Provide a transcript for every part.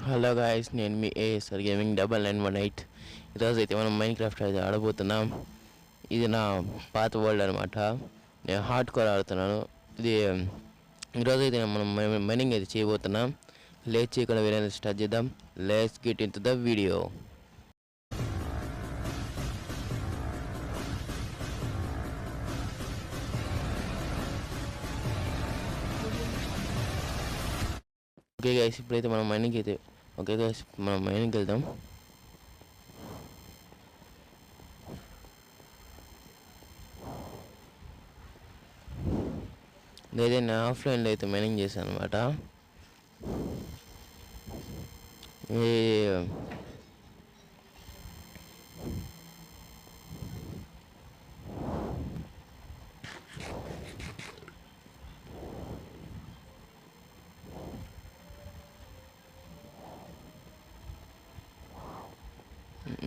Hello guys, నేను మీ ASR gaming 9918. ఈరోజు అయితే మనం మైన్ క్రాఫ్ట్ అయితే ఆడబోతున్నాం. ఇది నా పాత వరల్డ్ అనమాట. నేను హార్డ్ కోర్ ఆడుతున్నాను. ఇది ఈరోజు అయితే మనం మైనింగ్ అయితే చేయబోతున్నాం. లేచి ఇక్కడ వేరే స్టార్ట్ చేద్దాం. Let's get in to the video. Okay guys, ఇప్పుడైతే మనం మైనింగ్ అయితే ఓకే గైస్ మనం మైనింగ్కి వెళ్దాం. ఇదైతే నేను ఆఫ్లైన్లో అయితే మైనింగ్ చేశాను అనమాట.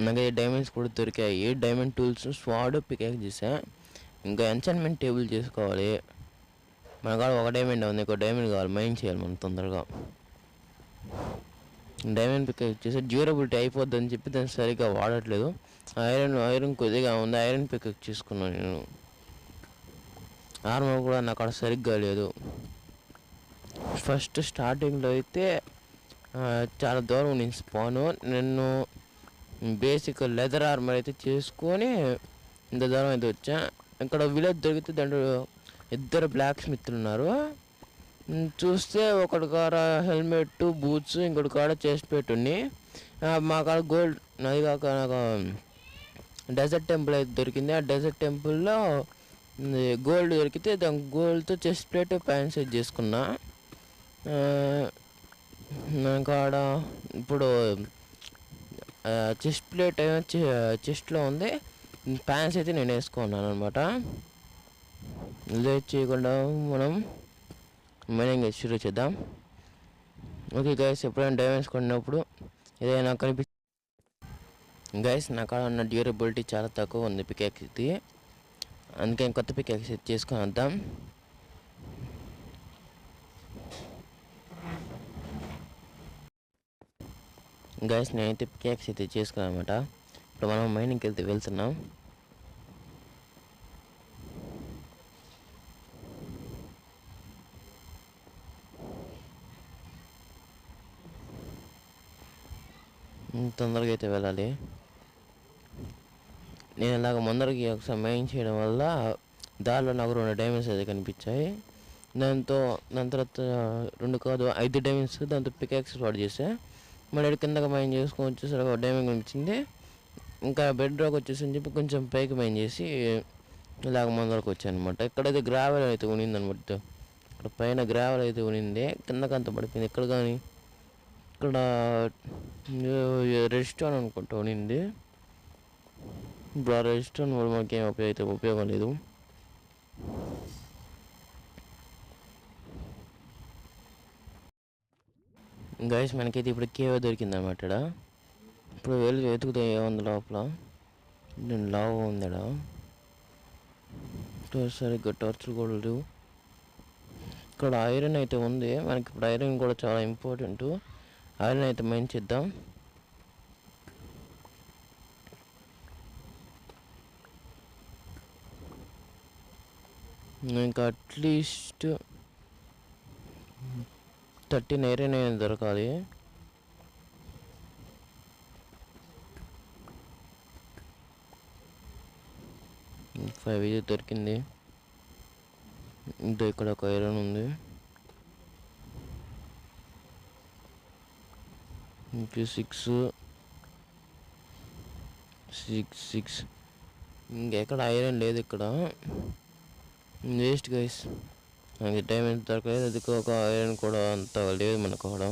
నాకైతే డైమండ్స్ కూడా దొరికాయి. డైమండ్ టూల్స్ స్వాడ్ పికాక్ చేసా. ఇంకా ఎంచాన్మెంట్ టేబుల్ చేసుకోవాలి. మన కాడ ఒక డైమండ్ ఉంది, ఒక డైమండ్ కావాలి. మైన్ చేయాలి మనం తొందరగా. డైమండ్ పికాక్ చేసి డ్యూరబిలిటీ అయిపోద్ది అని చెప్పి దాన్ని సరిగ్గా వాడట్లేదు. ఐరన్ కొద్దిగా ఉంది, ఐరన్ పికాక్ చేసుకున్నాను నేను. ఆర్మర్ కూడా నాకు అక్కడ సరిగ్గా లేదు. ఫస్ట్ స్టార్టింగ్లో అయితే చాలా దూరం నేను స్పాను. నేను బేసిక్ లెదర్ ఆర్మర్ అయితే చేసుకొని ఇంత దూరం అయితే వచ్చా. ఇక్కడ విలేజ్ దొరికితే దాంట్లో ఇద్దరు బ్లాక్ స్మిత్లు ఉన్నారు. చూస్తే ఒకటి కాడ హెల్మెట్ బూట్స్, ఇంకొకటి కాడ చెస్ట్ పెట్టుంది. మా కాడ గోల్డ్, అది కాక నాకు డెజర్ట్ టెంపుల్ అయితే దొరికింది. ఆ డెజర్ట్ టెంపుల్లో గోల్డ్ దొరికితే దాని గోల్డ్తో చెస్ట్ ప్లేట్ ప్యాంట్ సెట్ చేసుకున్నా. నా కాడ ఇప్పుడు చెస్ట్ ప్లేట్ చెస్ట్లో ఉంది, ప్యాంట్స్ అయితే నేను వేసుకున్నాను అనమాట. లేట్ చేయకుండా మనం మైనింగ్ షురూ చేద్దాం. ఓకే గైస్, ఎప్పుడైనా డైమండ్స్ కొన్నప్పుడు ఏదైనా గైస్ నా కాడ ఉన్న డ్యూరబిలిటీ చాలా తక్కువ ఉంది పికాక్స్ ఇది. అందుకే కొత్త పికాక్స్ చేసుకొని వద్దాం. గైస్ నేనైతే పికాక్స్ అయితే చేసుకున్నాను అనమాట. ఇప్పుడు మనం మైనింగ్కి వెళ్తున్నాం. తొందరగా అయితే వెళ్ళాలి. నేను ఇలాగ ముందరకి ఒకసారి మైన్ చేయడం వల్ల దారిలో నాకు 2 డైమండ్స్ అయితే కనిపించాయి. దాని తర్వాత 2 కాదు 5 డైమండ్స్ దాంతో పికాక్స్ వాడు చేసా. మళ్ళీ కిందకి మైన్ చేసుకొని వచ్చేసరికి ఒక డైమండ్ కనిపించింది. ఇంకా బెడ్ రాక్ వచ్చేసి అని చెప్పి కొంచెం పైకి మైన్ చేసి ఇలాగ ముందరకు వచ్చాను అనమాట. ఇక్కడైతే గ్రావెల్ అయితే ఉనింది అనమాట. ఇక్కడ పైన గ్రావెల్ అయితే ఉనింది, కిందకంత పడిపోయింది. ఇక్కడ కానీ ఇక్కడ రెడ్ స్టోన్ అనుకుంటా ఉనింది. ఇప్పుడు ఆ రెడ్ స్టోన్ వల్ల మనకి అయితే ఉపయోగం లేదు. గైస్ మనకైతే ఇప్పుడు కేవ్ దొరికింది అనమాట. ఇప్పుడు వెళ్ళి వెతుకుతా ఏముంది లోపల. నేను లావు ఉందా సరిగ్గా టార్చర్ కూడా లేవు. ఇక్కడ ఐరన్ అయితే ఉంది మనకి. ఇప్పుడు ఐరన్ కూడా చాలా ఇంపార్టెంట్. ఐరన్ అయితే మైన్ చేద్దాం. ఇంకా అట్లీస్ట్ 13 ఐరన్ అనేది దొరకాలి. ఫైవ్ ఇది దొరికింది. ఇంకా ఇక్కడ ఒక ఐరన్ ఉంది. ఇంకా 6 ఇంకెక్కడ ఐరన్ లేదు ఇక్కడ. వేస్ట్ గైస్, నాకు టైం ఎంత దొరకలేదు. అది ఒక ఐరన్ కూడా అంత లేదు మనకు కూడా.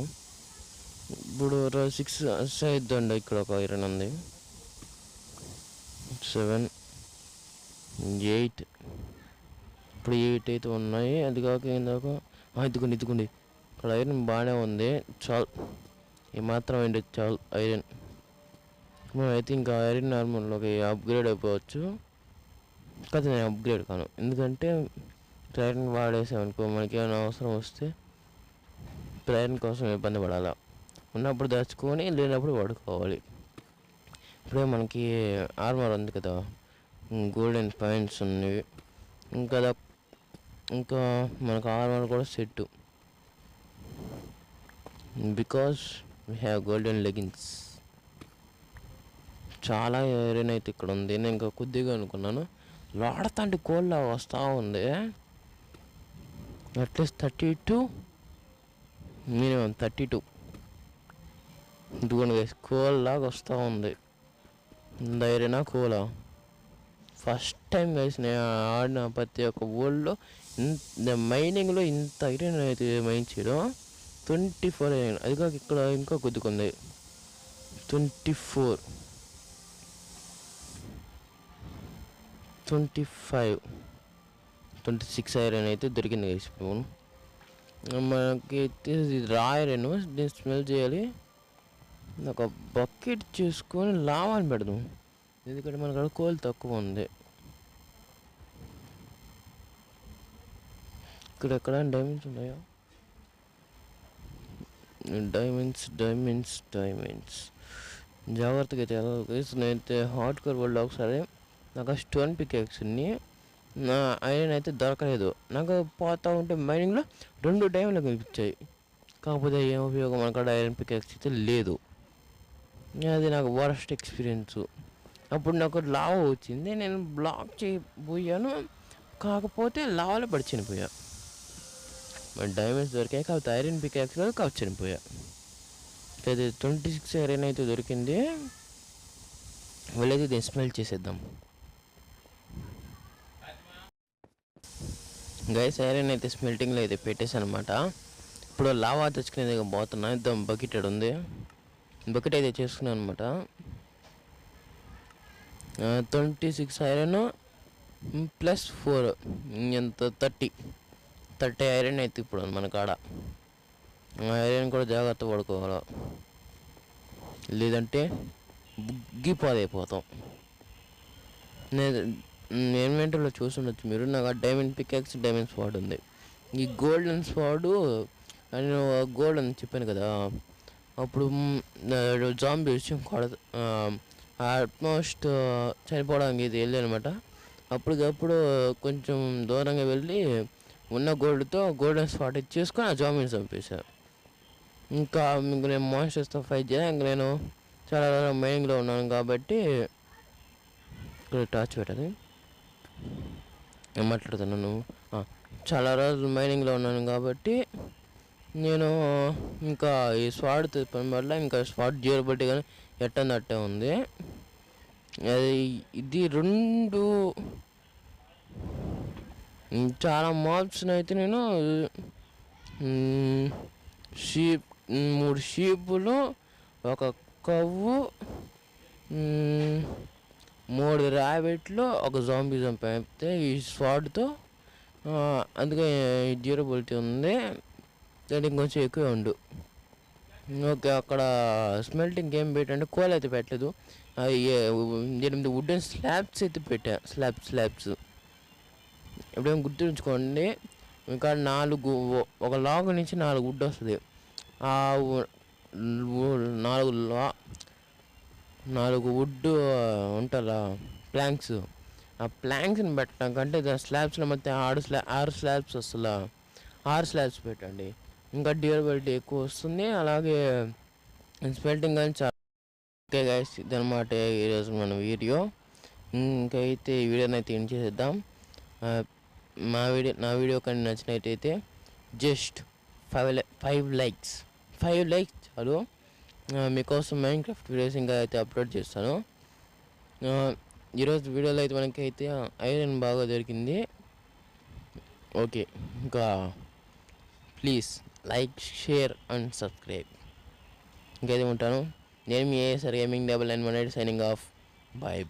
ఇప్పుడు 6 అయిద్దండి. ఇక్కడ ఒక ఐరన్ ఉంది. 7 8 ఇప్పుడు 8 అయితే ఉన్నాయి. అది కాక ఏందాక ఇదిగోండి ఇక్కడ ఐరన్ బాగానే ఉంది. చాలు, ఏమాత్రం అండి చాలు ఐరన్. అయితే ఇంకా ఐరన్ నార్మల్లోకి అప్గ్రేడ్ అయిపోవచ్చు. కాదు, నేను అప్గ్రేడ్ కాను. ఎందుకంటే ఐరన్ వాడేసామనుకో మనకి ఏమైనా అవసరం వస్తే ఐరన్ కోసం ఇబ్బంది పడాలా. ఉన్నప్పుడు దాచుకొని లేనప్పుడు వాడుకోవాలి. ఇప్పుడే మనకి ఆర్మర్ ఉంది కదా, గోల్డెన్ పాయింట్స్ ఉన్నవి. ఇంకా మనకు ఆర్మర్ కూడా set, because we have golden leggings. చాలా ఐరన్ అయితే ఇక్కడ ఉంది. నేను ఇంకా కొద్దిగా అనుకున్నాను, లాడతాంటి కోళ్ళ వస్తూ ఉంది. అట్లీస్ట్ 32, మినిమం 32 ఇదిగోండి గైస్, కోల్లాగా వస్తూ ఉంది. ఐరనా కోలా? ఫస్ట్ టైం గైస్ నేను ఆడిన ప్రతి ఒక్క వరల్డ్లో మైనింగ్లో ఇంత ఐరన్ అయితే మైన్ చేయడం. 24 ఐరన్, అది కాక ఇక్కడ ఇంకా కొద్దిగా ఉంది. 24, 25, 26 ఐరన్ అయితే దొరికింది గైస్. మనకి ఇది రా ఐరన్, దీన్ని స్మెల్ చేయాలి. ఒక బకెట్ చేసుకొని లావాని పెడదాం, ఎందుకంటే మనకు కోల్ తక్కువ ఉంది. ఇక్కడ డైమండ్స్ ఉన్నాయా? డైమండ్స్ జాగ్రత్తగా అయితే వెళ్ళాలి. నేనైతే హార్డ్ కోర్ వరల్డ్ ఒకసారి నాకు స్టోన్ పికాక్స్ని నా ఐరన్ అయితే దొరకలేదు. నాకు పోతా ఉంటే మైనింగ్లో 2 డైమండ్లు కనిపించాయి. కాకపోతే ఏం ఉపయోగం, మనకాడ ఐరన్ పికాక్స్ అయితే లేదు. అది నాకు వరస్ట్ ఎక్స్పీరియన్స్. అప్పుడు నాకు లావా వచ్చింది, నేను బ్లాక్ చేయబోయాను, కాకపోతే లావాలో పడి చనిపోయా. మరి డైమండ్స్ దొరికాయి, కాకపోతే ఐరన్ పికాక్స్ కాదు, కాకపోతే చనిపోయా. అయితే 26 ఐరన్ అయితే దొరికింది. వెళ్ళైతే దీన్ని స్మెల్ చేసేద్దాం. గైస్ ఐరన్ అయితే స్మెల్టింగ్లో అయితే పెట్టేసాను అనమాట. ఇప్పుడు లావా తెచ్చుకునేది పోతున్నా. ఇద్దాం, బకెట్ ఉంది, బకెట్ అయితే చేసుకున్నాను అనమాట. 26 ఐరన్ ప్లస్ 4 ఎంత 30 ఐరన్ అయితే ఇప్పుడు మన కాడ. ఐరన్ కూడా జాగ్రత్త పడుకోవాలి, లేదంటే బుగ్గిపోదైపోతాం. నేను ఇన్వెంటర్లో చూసుండొచ్చు మీరు, నాకు డైమండ్ పికాక్స్, డైమండ్ స్వాడ్ ఉంది. ఈ గోల్డెన్ స్వాడు నేను గోల్డ్ అని చెప్పాను కదా, అప్పుడు జాంబీ విషయం ఆల్మోస్ట్ చనిపోవడానికి ఇది వెళ్ళానమాట. అప్పటికప్పుడు కొంచెం దూరంగా వెళ్ళి ఉన్న గోల్డ్తో గోల్డెన్ స్పాట్ ఇచ్చేసుకొని ఆ జాంబీని చంపేశాను. ఇంకా నేను మాన్స్టర్స్తో ఫైట్ చేయాలి. ఇంకా నేను చాలా మైనింగ్లో ఉన్నాను కాబట్టి ఇక్కడ టార్చ్ పెట్టాలి. ఏం మాట్లాడుతున్నాను, చాలా రోజులు మైనింగ్లో ఉన్నాను కాబట్టి నేను ఇంకా ఈ స్వాడ్ పని వల్ల ఇంకా స్వాడ్ డ్యూరబిలిటీ కానీ ఎట్టందట్టే ఉంది. అది ఇది 2 చాలా మాబ్స్ని అయితే నేను 3 షీపులు, ఒక కవ్వు, 3 ర్యాబిట్లు, ఒక జాంబీ చంపితే ఈ స్వాడ్తో. అందుకే డ్యూరబిలిటీ ఉంది, దానికి ఇంకొంచెం ఎక్కువే ఉండు. ఓకే, అక్కడ స్మెల్టింగ్ ఏం పెట్టంటే కోల్ అయితే పెట్టలేదు. 8 వుడెన్ స్లాబ్స్ అయితే పెట్టా. స్లాబ్స్ ఎప్పుడేమో గుర్తుంచుకోండి, ఇంకా 4 ఒక లాగ్ నుంచి 4 వుడ్ వస్తుంది. 4 వుడ్ ఉంటుందా ప్లాంక్స్, ఆ ప్లాంక్స్ని పెట్టడం కంటే దాని స్లాబ్స్లో మొత్తం 6 స్లాబ్స్ వస్తుందా, 6 స్లాబ్స్ పెట్టండి, ఇంకా డ్యూరబిలిటీ ఎక్కువ వస్తుంది. అలాగే స్మెల్టింగ్ కానీ చాలా. ఓకే గైస్, ఇదన్నమాట ఈరోజు మన వీడియో. ఇంకైతే ఈ వీడియోని అయితే ఎండ్ చేసేద్దాం. నా వీడియో కానీ నచ్చినట్టయితే జస్ట్ 5 లైక్స్ చాలు. మీకోసం మైన్క్రాఫ్ట్ వీడియోస్ ఇంకా అయితే అప్లోడ్ చేస్తాను. ఈరోజు వీడియోలో అయితే మనకైతే ఐరన్ బాగా దొరికింది. ఓకే, ఇంకా please like, share and subscribe. ఇంకైతే ఉంటాను. నేను మీ ASR Gaming 991 signing off. Bye.